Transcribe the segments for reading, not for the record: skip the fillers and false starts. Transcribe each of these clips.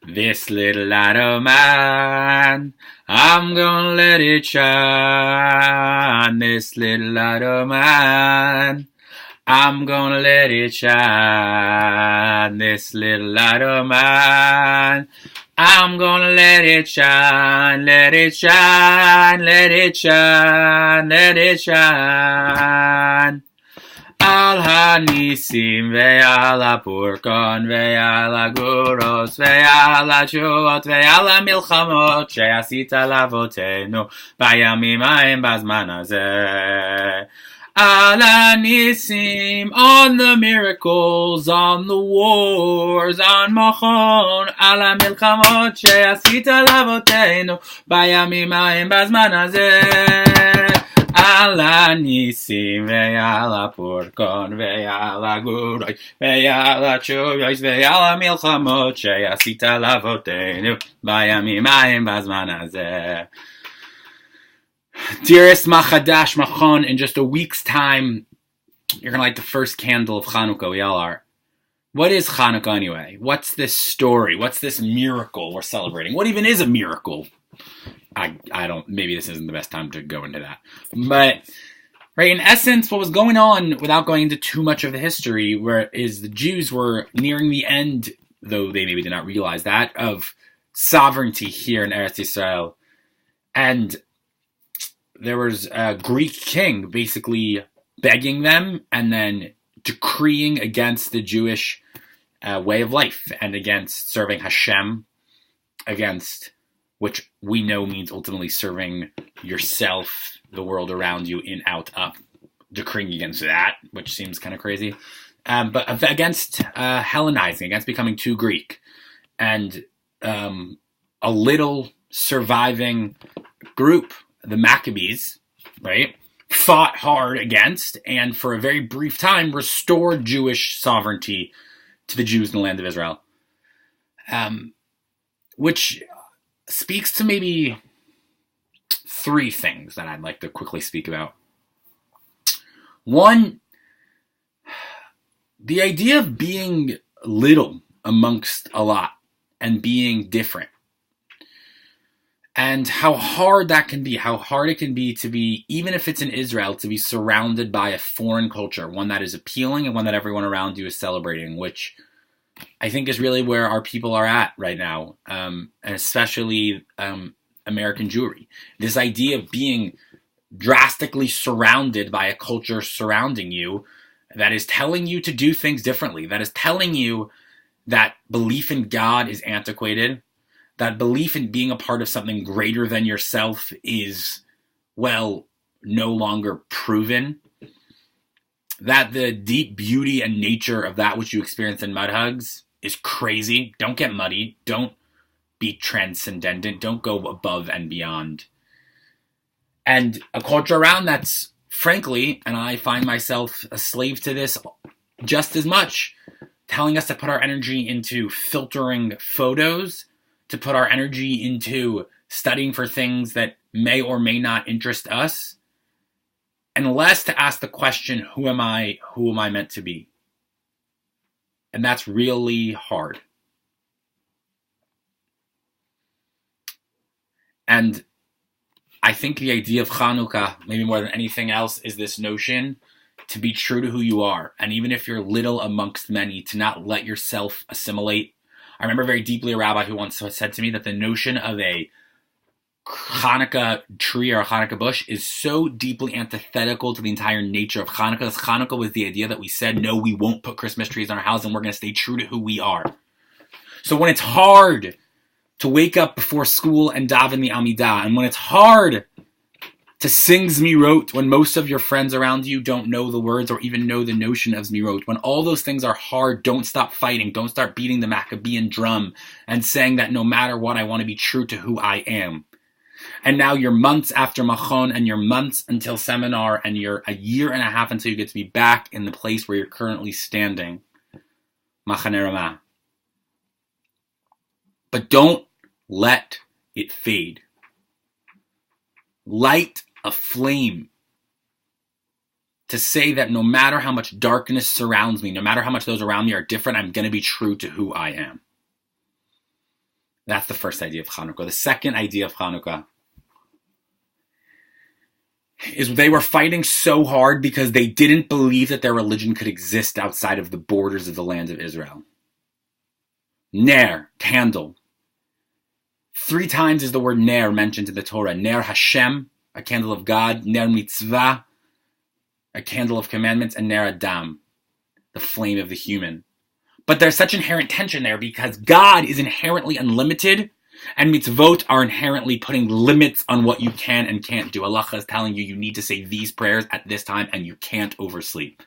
This little light of mine, I'm gonna let it shine. This little light of mine, I'm gonna let it shine. This little light of mine, I'm gonna let it shine, let it shine, let it shine, let it shine. Al hanisim ve'al hapurkon ve'al haguros ve'al hashuot ve'al hamilchamot she'asita lavotenu bayamim ha'em bazman hazeh. Al hanisim, on the miracles, on the wars, on machon, al hamilchamot she'asita lavotenu bayamim ha'em bazman hazeh. Al hanisim ve'al hapurkon ve'al haguros ve'al hashuot ve'al hamilchamot she'asita lavotenu bayamim ha'em bazman hazeh. Dearest MACHadash Shabbaton, in just a week's time, you're going to light the first candle of Chanukah, Yalar. What is Chanukah anyway? What's this story? What's this miracle we're celebrating? What even is a miracle? I don't, maybe this isn't the best time to go into that. But, right, in essence, what was going on, without going into too much of the history, is the Jews were nearing the end, though they maybe did not realize that, of sovereignty here in Eretz Yisrael. And there was a Greek king basically begging them and then decreeing against the Jewish way of life and against serving Hashem, against, which we know means ultimately serving yourself, the world around you, in, out, up, decreeing against that, which seems kind of crazy, but against Hellenizing, against becoming too Greek. And a little surviving group, the Maccabees, right, fought hard against, and for a very brief time restored Jewish sovereignty to the Jews in the land of Israel. Which speaks to maybe three things that I'd like to quickly speak about. One, the idea of being little amongst a lot and being different. And how hard that can be, how hard it can be to be, even if it's in Israel, to be surrounded by a foreign culture, one that is appealing and one that everyone around you is celebrating, which I think is really where our people are at right now, and especially American Jewry. This idea of being drastically surrounded by a culture surrounding you that is telling you to do things differently, that is telling you that belief in God is antiquated, that belief in being a part of something greater than yourself is, well, no longer proven. That the deep beauty and nature of that which you experience in mud hugs is crazy. Don't get muddy. Don't be transcendent. Don't go above and beyond. And a culture around that's, frankly, and I find myself a slave to this just as much, telling us to put our energy into filtering photos, to put our energy into studying for things that may or may not interest us, and less to ask the question, who am I meant to be? And that's really hard. And I think the idea of Chanukah, maybe more than anything else, is this notion to be true to who you are. And even if you're little amongst many, to not let yourself assimilate. I remember very deeply a rabbi who once said to me that the notion of a Hanukkah tree or a Hanukkah bush is so deeply antithetical to the entire nature of Hanukkah. Hanukkah was the idea that we said, no, we won't put Christmas trees in our house and we're going to stay true to who we are. So when it's hard to wake up before school and daven the Amidah, and when it's hard to sing Zmirot when most of your friends around you don't know the words or even know the notion of Zmirot, when all those things are hard, don't stop fighting. Don't start beating the Maccabean drum and saying that no matter what, I want to be true to who I am. And now you're months after Machon, and you're months until seminar, and you're a year and a half until you get to be back in the place where you're currently standing. Machane Ramah. But don't let it fade. Light a flame to say that no matter how much darkness surrounds me, no matter how much those around me are different, I'm going to be true to who I am. That's the first idea of Hanukkah. The second idea of Hanukkah is they were fighting so hard because they didn't believe that their religion could exist outside of the borders of the land of Israel. Ner, candle. 3 times is the word Ner mentioned in the Torah. Ner Hashem, a candle of God. Ner Mitzvah, a candle of commandments. And Ner Adam, the flame of the human. But there's such inherent tension there because God is inherently unlimited and mitzvot are inherently putting limits on what you can and can't do. Allah is telling you you need to say these prayers at this time and you can't oversleep.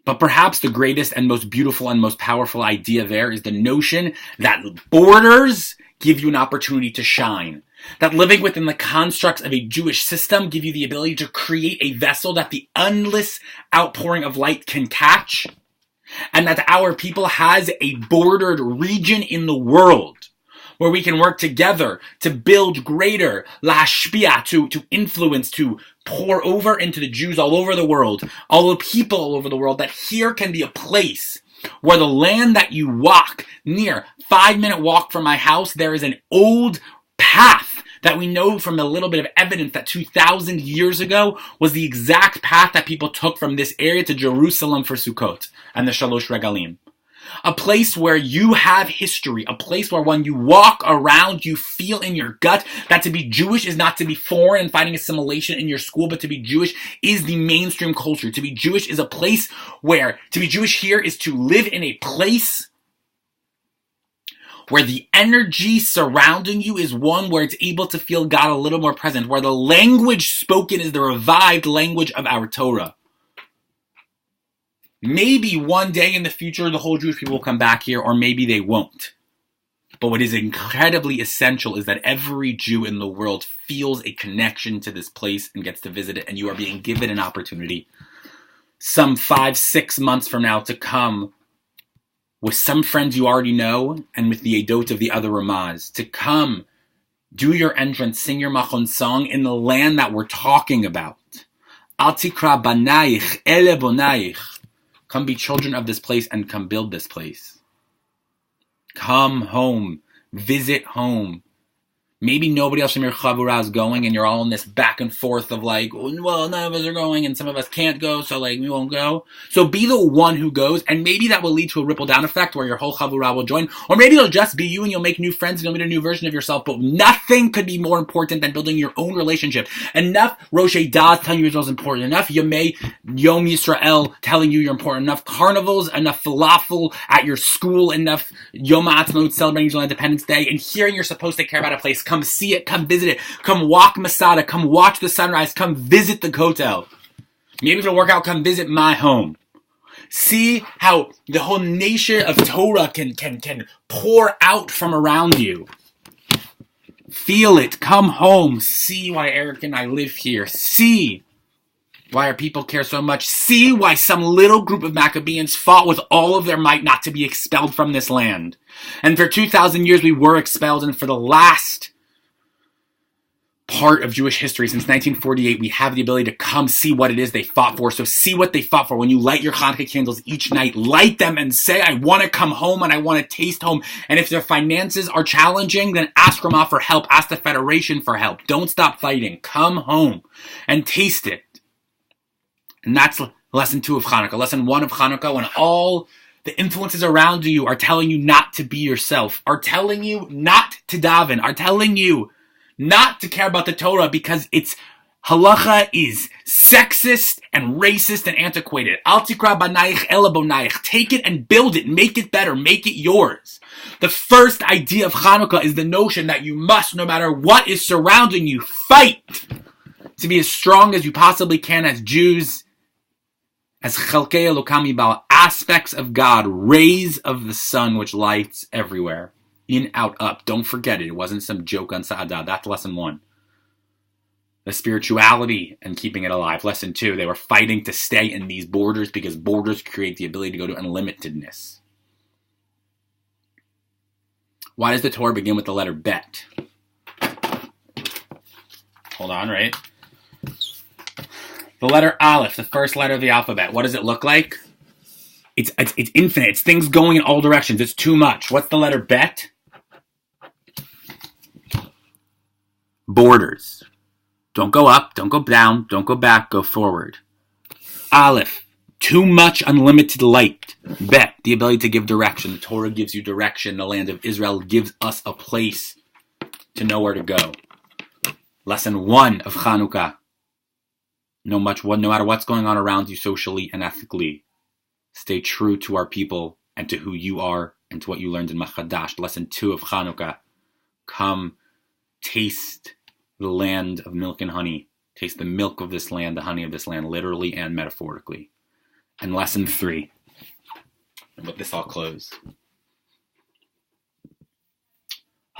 But perhaps the greatest and most beautiful and most powerful idea there is the notion that borders give you an opportunity to shine. That living within the constructs of a Jewish system give you the ability to create a vessel that the endless outpouring of light can catch. And that our people has a bordered region in the world where we can work together to build greater lashpia, to influence, to pour over into the Jews all over the world, all the people all over the world, that here can be a place where the land that you walk near, 5-minute walk from my house, there is an old path that we know from a little bit of evidence that 2,000 years ago was the exact path that people took from this area to Jerusalem for Sukkot and the Shalosh Regalim. A place where you have history, a place where when you walk around, you feel in your gut that to be Jewish is not to be foreign and fighting assimilation in your school, but to be Jewish is the mainstream culture. To be Jewish is a place where, to be Jewish here is to live in a place where the energy surrounding you is one where it's able to feel God a little more present, where the language spoken is the revived language of our Torah. Maybe one day in the future, the whole Jewish people will come back here, or maybe they won't. But what is incredibly essential is that every Jew in the world feels a connection to this place and gets to visit it, and you are being given an opportunity some 5-6 months from now to come with some friends you already know and with the Edot of the other Ramaz, to come, do your entrance, sing your Machon song in the land that we're talking about. Al tikra banaich ele bonaich. Come be children of this place and come build this place. Come home. Visit home. Maybe nobody else from your chavura is going and you're all in this back and forth of like, well, none of us are going and some of us can't go, so like we won't go. So be the one who goes, and maybe that will lead to a ripple down effect where your whole chavura will join. Or maybe it'll just be you and you'll make new friends and you'll meet a new version of yourself. But nothing could be more important than building your own relationship. Enough Rosh Das telling you Israel's important. Enough Yomei Yom Yisrael telling you you're important. Enough carnivals, enough falafel at your school, enough Yom Ha'atzmaut celebrating Israel Independence Day, and hearing you're supposed to care about a place. Come see it, come visit it, come walk Masada, come watch the sunrise, come visit the Kotel. Maybe if it'll work out, come visit my home. See how the whole nation of Torah can pour out from around you. Feel it, come home, see why Eric and I live here, see why our people care so much, see why some little group of Maccabeans fought with all of their might not to be expelled from this land. And for 2,000 years we were expelled, and for the last part of Jewish history since 1948, we have the ability to come see what it is they fought for. So see what they fought for. When you light your Hanukkah candles each night, light them and say, I want to come home and I want to taste home. And if their finances are challenging, then ask Ramah for help. Ask the Federation for help. Don't stop fighting. Come home and taste it. And that's lesson 2 of Hanukkah. Lesson 1 of Hanukkah, when all the influences around you are telling you not to be yourself, are telling you not to daven, are telling you not to care about the Torah because its halacha is sexist and racist and antiquated. Al tikra banaich ela bonaich. Take it and build it. Make it better. Make it yours. The first idea of Hanukkah is the notion that you must, no matter what is surrounding you, fight to be as strong as you possibly can as Jews, as chelkei Elokam Yibal, aspects of God, rays of the sun which lights everywhere. In, out, up. Don't forget it. It wasn't some joke on Sa'adah. That's lesson 1. The spirituality and keeping it alive. Lesson 2, they were fighting to stay in these borders because borders create the ability to go to unlimitedness. Why does the Torah begin with the letter Bet? Hold on, right? The letter Aleph, the first letter of the alphabet. What does it look like? It's infinite. It's things going in all directions. It's too much. What's the letter bet? Borders. Don't go up, don't go down, don't go back, go forward. Aleph. Too much unlimited light. Bet. The ability to give direction. The Torah gives you direction. The land of Israel gives us a place to know where to go. Lesson 1 of Chanukah. No matter what's going on around you socially and ethically, stay true to our people and to who you are and to what you learned in MACHadash. Lesson 2 of Chanukah. Come taste the land of milk and honey. Taste the milk of this land, the honey of this land, literally and metaphorically. And lesson 3. And with this I'll close.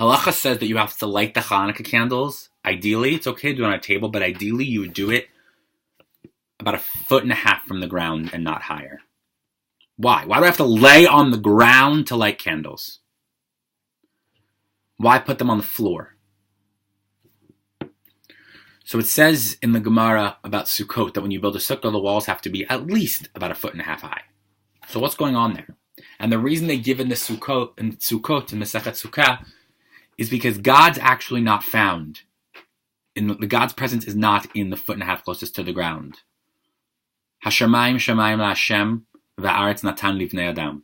Halacha says that you have to light the Hanukkah candles. Ideally, it's okay to do it on a table, but ideally you would do it about 1.5 feet from the ground and not higher. Why? Why do I have to lay on the ground to light candles? Why put them on the floor? So it says in the Gemara about Sukkot that when you build a sukkah, the walls have to be at least about 1.5 feet high. So what's going on there? And the reason they give in the Sukkot in Masechet Sukkah is because God's actually not found. God's presence is not in the 1.5 feet closest to the ground. Hashamayim shamayim laHashem va'aretz natan livnei adam.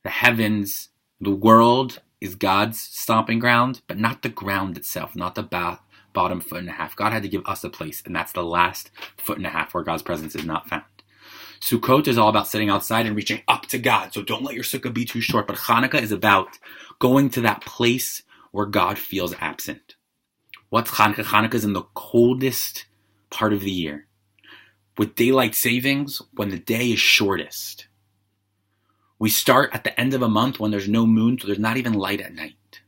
The heavens, the world is God's stomping ground, but not the ground itself, not the bottom 1.5 feet. God had to give us a place, and that's the last 1.5 feet where God's presence is not found. Sukkot is all about sitting outside and reaching up to God, so don't let your sukkah be too short. But Hanukkah is about going to that place where God feels absent. What's Hanukkah? Hanukkah is in the coldest part of the year, with daylight savings when the day is shortest. We start at the end of a month when there's no moon, so there's not even light at night.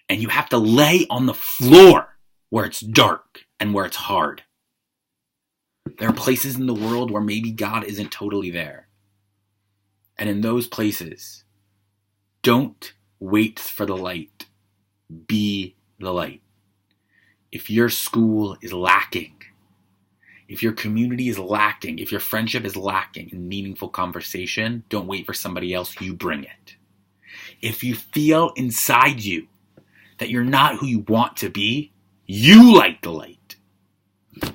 And you have to lay on the floor where it's dark and where it's hard. There are places in the world where maybe God isn't totally there. And in those places, don't wait for the light. Be the light. If your school is lacking, if your community is lacking, if your friendship is lacking in meaningful conversation, don't wait for somebody else, you bring it. If you feel inside you that you're not who you want to be, you light the light.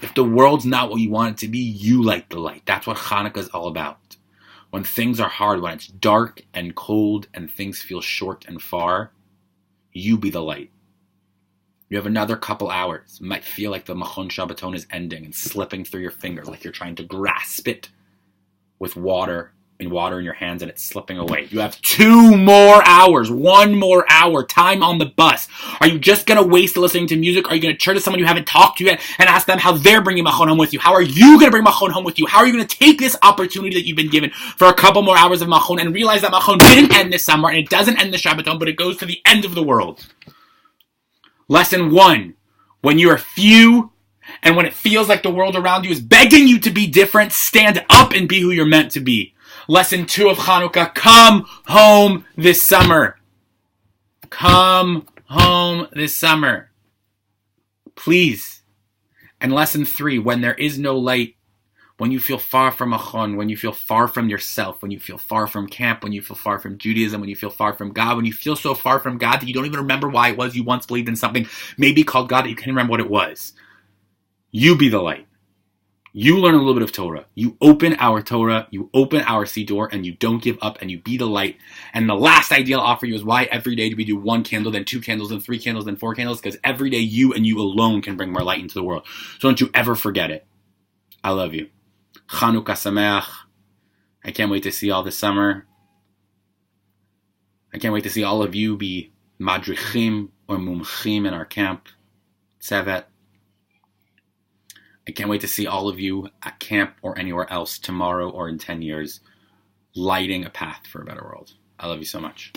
If the world's not what you want it to be, you light the light. That's what Hanukkah is all about. When things are hard, when it's dark and cold and things feel short and far, you be the light. You have another couple hours. It might feel like the MACHadash Shabbaton is ending and slipping through your fingers, like you're trying to grasp it with water in your hands and it's slipping away. You have 2 more hours, 1 more hour, time on the bus. Are you just going to waste listening to music? Are you going to turn to someone you haven't talked to yet and ask them how they're bringing Machon home with you? How are you going to bring Machon home with you? How are you going to take this opportunity that you've been given for a couple more hours of Machon and realize that Machon didn't end this summer and it doesn't end the Shabbaton, but it goes to the end of the world? Lesson 1, when you are few and when it feels like the world around you is begging you to be different, stand up and be who you're meant to be. Lesson 2 of Chanukah, come home this summer. Come home this summer. Please. And lesson 3, when there is no light, when you feel far from Machon, when you feel far from yourself, when you feel far from camp, when you feel far from Judaism, when you feel far from God, when you feel so far from God that you don't even remember why it was you once believed in something maybe called God that you can't remember what it was. You be the light. You learn a little bit of Torah. You open our Torah, you open our Siddur, and you don't give up, and you be the light. And the last idea I'll offer you is why every day do we do 1 candle, then 2 candles, then 3 candles, then 4 candles? Because every day you and you alone can bring more light into the world. So don't you ever forget it. I love you. Chanukah Sameach. I can't wait to see all this summer. I can't wait to see all of you be madrichim or mumchim in our camp, Tzevet. I can't wait to see all of you at camp or anywhere else tomorrow or in 10 years, lighting a path for a better world. I love you so much.